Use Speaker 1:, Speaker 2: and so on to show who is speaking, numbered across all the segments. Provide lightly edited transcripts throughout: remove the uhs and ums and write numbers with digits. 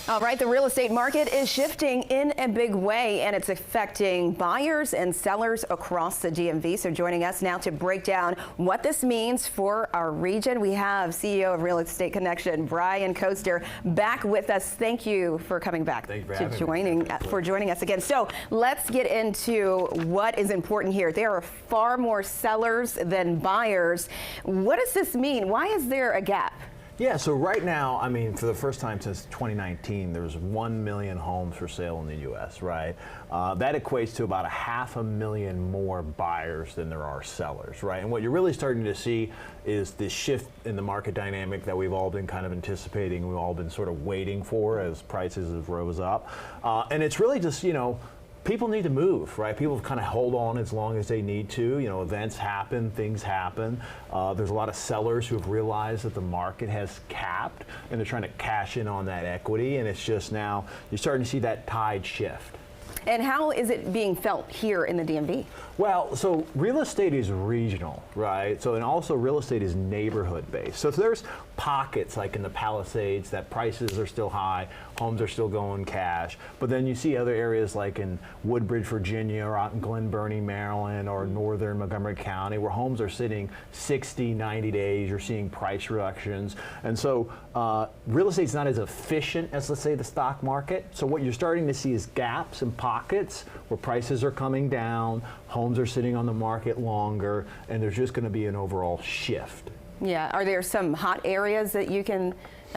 Speaker 1: All right, the real estate market is shifting in a big way, and it's affecting buyers and sellers across the DMV. So joining us now to break down what this means for our region, we have CEO of Real Estate Connection, Brian Koester, back with us. Thank you for coming back for joining us again. So let's get into what is important here. There are far more sellers than buyers. What does this mean? Why is there a gap?
Speaker 2: Yeah, so right now, I mean, for the first time since 2019, there's 1 million homes for sale in the U.S., right? That equates to about 500,000 more buyers than there are sellers, right? And what you're really starting to see is this shift in the market dynamic that we've all been kind of anticipating, we've all been sort of waiting for as prices have rose up. And it's really just, you know, people need to move, right? People kind of hold on as long as they need to. You know, events happen, things happen. There's a lot of sellers who have realized that the market has capped and they're trying to cash in on that equity. And it's just now, you're starting to see that tide shift.
Speaker 1: And how is it being felt here in the DMV?
Speaker 2: Well, so real estate is regional, right? So, and also real estate is neighborhood based. So there's pockets like in the Palisades that prices are still high, homes are still going cash. But then you see other areas like in Woodbridge, Virginia, or out in Glen Burnie, Maryland, or northern Montgomery County, where homes are sitting 60, 90 days. You're seeing price reductions. And so real estate's not as efficient as, let's say, the stock market. So what you're starting to see is gaps and pockets where prices are coming down, homes are sitting on the market longer, and there's just going to be an overall shift.
Speaker 1: Yeah, are there some hot areas that you can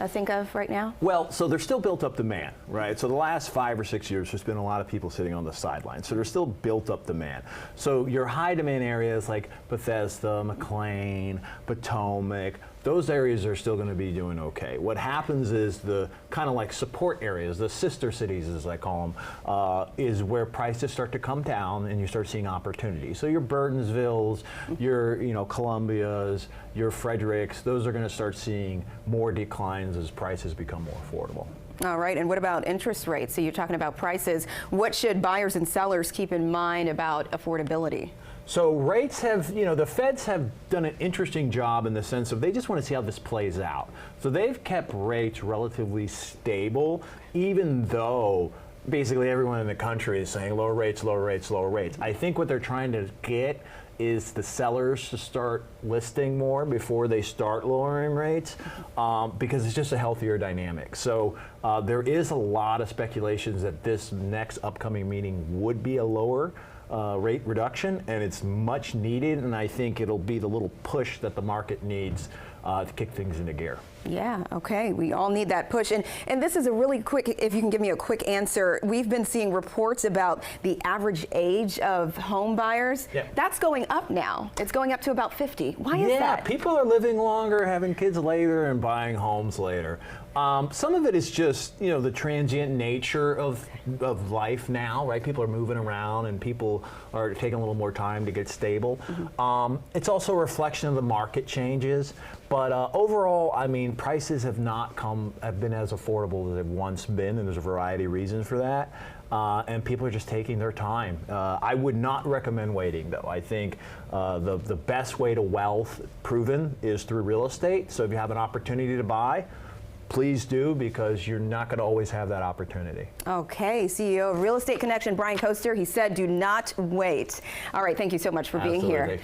Speaker 1: think of right now?
Speaker 2: Well, so there's still built up demand, right? So the last 5 or 6 years, there's been a lot of people sitting on the sidelines. So there's still built up demand. So your high demand areas like Bethesda, McLean, Potomac, those areas are still going to be doing okay. What happens is the kind of like support areas, the sister cities as I call them, is where prices start to come down and you start seeing opportunities. So your Burtonsvilles, your Columbias, your Fredericks, those are going to start seeing more declines as prices become more affordable.
Speaker 1: All right, and what about interest rates? So you're talking about prices. What should buyers and sellers keep in mind about affordability?
Speaker 2: So rates have, the feds have done an interesting job in the sense of they just want to see how this plays out. So they've kept rates relatively stable, even though basically everyone in the country is saying lower rates, lower rates, lower rates. I think what they're trying to get is the sellers to start listing more before they start lowering rates because it's just a healthier dynamic. So there is a lot of speculations that this next upcoming meeting would be a lower rate reduction, and it's much needed, and I think it'll be the little push that the market needs to kick things into gear.
Speaker 1: Yeah, okay, we all need that push. And this is a really quick, if you can give me a quick answer, we've been seeing reports about the average age of home buyers.
Speaker 2: Yeah.
Speaker 1: That's going up now. It's going up to about 50. Why is that?
Speaker 2: Yeah, people are living longer, having kids later, and buying homes later. Some of it is just, the transient nature of life now, right? People are moving around and people are taking a little more time to get stable. Mm-hmm. It's also a reflection of the market changes, but overall, I mean, prices have been as affordable as they've once been, and there's a variety of reasons for that. And people are just taking their time. I would not recommend waiting, though. I think the best way to wealth proven is through real estate. So if you have an opportunity to buy, please do, because you're not going to always have that opportunity.
Speaker 1: Okay, CEO of Real Estate Connection, Brian Koester, he said do not wait. All right, thank you so much for being here.